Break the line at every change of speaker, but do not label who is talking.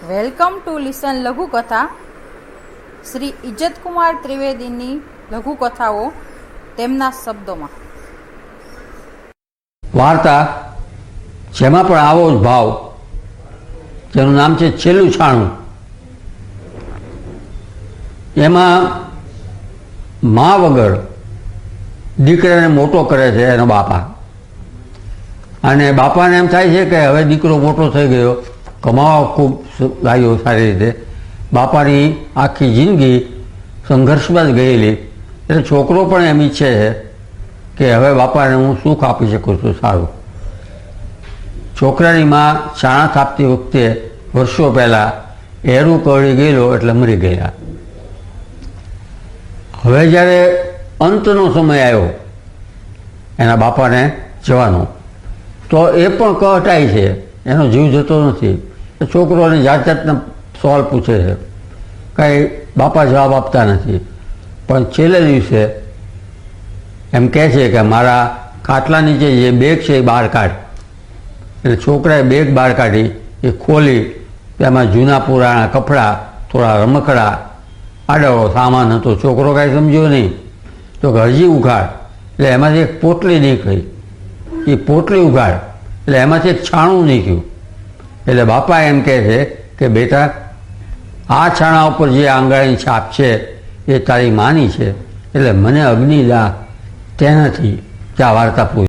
Welcome to listen લઘુકથા. શ્રી ઇજ્જતકુમાર ત્રિવેદીની લઘુકથાઓ તેમના શબ્દોમાં.
વાર્તા જેમાં પણ આવો જ ભાવ, જેનું નામ છે છેલ્લું છાણું. એમાં મા વગર દીકરાને મોટો કરે છે એનો બાપા, અને બાપાને એમ થાય છે કે હવે દીકરો મોટો થઈ ગયો, કમાવા ખૂબ લાગ્યો સારી રીતે, બાપાની આખી જિંદગી સંઘર્ષમાં જ ગયેલી, એટલે છોકરો પણ એમ ઈચ્છે છે કે હવે બાપાને હું સુખ આપી શકું છું સારું. છોકરાની માં છાણા થાપતી વખતે વર્ષો પહેલાં એરું કરડી ગયેલો એટલે મરી ગયેલા. હવે જ્યારે અંતનો સમય આવ્યો એના બાપાને જવાનો, તો એ પણ કહટાય છે, એનો જીવ જતો નથી. છોકરોને જાત જાતના સવાલ પૂછે છે, કાંઈ બાપા જવાબ આપતા નથી. પણ છેલ્લે દિવસે એમ કહે છે કે મારા ખાટલા નીચે જે બેગ છે એ બહાર કાઢ. એટલે છોકરાએ બેગ બહાર કાઢી, એ ખોલી, તેમાં જૂના પુરાણા કપડાં, થોડા રમકડા, આડો સામાન હતો. છોકરો કાંઈ સમજ્યો નહીં, તો હજી ઉઘાડ. એટલે એમાંથી એક પોટલી નીકળી, એ પોટલી ઉઘાડ, એટલે એમાંથી એક છાણું નીકળ્યું. એટલે બાપા એમ કહે છે કે બેટા, આ છાણા ઉપર જે આંગળાની છાપ છે એ તારી માની છે, એટલે મને અગ્નિ દા, તેનાથી ત્યાં વાર્તા પૂરી.